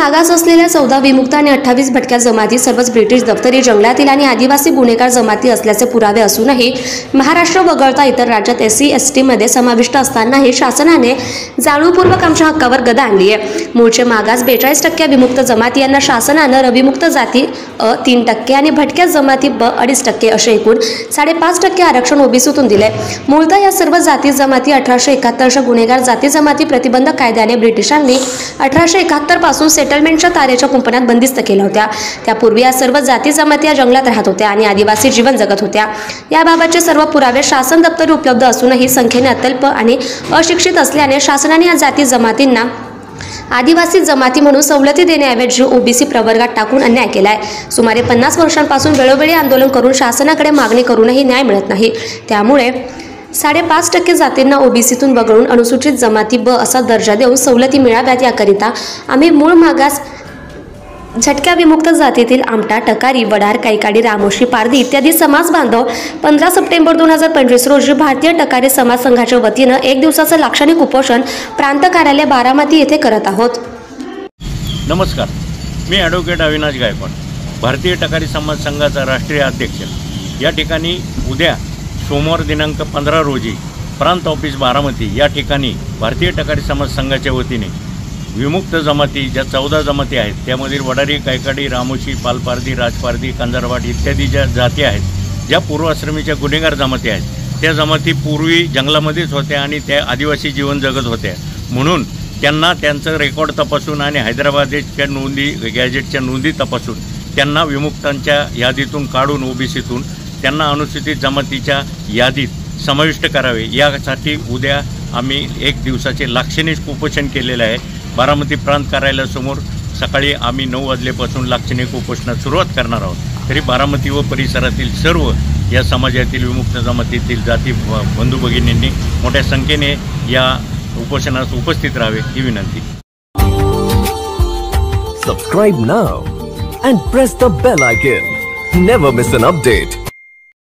मागास असलेल्या 14 विमुक्त आणि 28 भटक्या जमाती सर्वच ब्रिटिश दफ्तरी जंगलातील आणि आदिवासी गुन्हेगार जमाती असल्याचे पुरावे असूनही महाराष्ट्र वगळता इतर राज्यात SC/ST मध्ये समाविष्ट असतानाही शासनाने जाणीवपूर्वक आमच्या हक्कावर गदा आणली आहे। मूळचे मागास 42% विमुक्त जमाती यांना शासनाने रविमुक्त जाती अ 3% आणि भटक्या जमाती ब 2.5% असे एकूण 5.5% आरक्षण ओबीसीतून दिले। मूळतः या सर्व जाती जमाती 1871 गुन्हेगार जाती जमाती प्रतिबंधक कायद्याने ब्रिटिशांनी 1871 पासून सेटलमेंटच्या तारेच्या कुंपणात बंदिस्त केल्या होत्या। त्यापूर्वी या सर्व जाती जमाती या जंगलात राहत होत्या आणि आदिवासी जीवन जगत होत्या। याबाबतचे सर्व पुरावे शासन दप्तरी उपलब्ध असूनही संख्येने अत्यल्प आणि अशिक्षित असल्याने शासनाने या जाती जमातींना आदिवासी जमाती म्हणून सवलती देण्याऐवजी ओबीसी प्रवर्गात टाकून अन्याय केलाय। सुमारे 50 वर्षांपासून वेळोवेळी आंदोलन करून शासनाकडे मागणी करूनही न्याय मिळत नाही। त्यामुळे 5.5% जातींना ओबीसीतून वगळून अनुसूचित जमाती ब असा दर्जा देऊन सवलती मिळाव्यात याकरिता आम्ही मूळ मागास झटक्या विमुक्त जातीतील आमटा, टकारी, वडार, कैकाडी, रामोशी, पारधी इत्यादी समाज बांधव 15 सप्टेंबर 2025 रोजी भारतीय टकारी समाज संघाच्या वतीनं 1 दिवसाचं लाक्षणिक उपोषण प्रांत कार्यालय बारामती येथे करत आहोत। नमस्कार, मी ॲडव्होकेट अविनाश गायकवाड, भारतीय टकारी समाज संघाचा राष्ट्रीय अध्यक्ष। या ठिकाणी उद्या सोमवार दिनांक 15 रोजी प्रांत ऑफिस बारामती या ठिकाणी भारतीय टकारी समाज संघाच्या वतीने विमुक्त जमाती ज्या 14 जमाती आहेत त्यामधील वडारी, कैकाडी, रामोशी, पालपारधी, राजपारधी, कंजरवाट इत्यादी ज्या जाती आहेत, ज्या पूर्वाश्रमीच्या गुन्हेगार जमाती आहेत, त्या जमाती पूर्वी जंगलामध्येच होत्या आणि त्या आदिवासी जीवन जगत होत्या। म्हणून त्यांना त्यांचं रेकॉर्ड तपासून आणि हैदराबादच्या नोंदी गॅजेटच्या नोंदी तपासून त्यांना विमुक्तांच्या यादीतून काढून ओबीसीतून त्यांना अनुसूचित जमातीच्या यादीत समाविष्ट करावे यासाठी उद्या आम्ही 1 दिवसाचे लाक्षणिक उपोषण केलेले आहे। बारामती प्रांत कार्यालयासमोर सकाळी आम्ही 9 वाजल्यापासून लाक्षणिक उपोषणास सुरुवात करणार आहोत। तरी बारामती व परिसरातील सर्व या समाजातील विमुक्त जमातीतील जाती बंधू भगिनींनी मोठ्या संख्येने या उपोषणास उपस्थित राहावे ही विनंती। Subscribe now and press the bell icon. Never miss an update.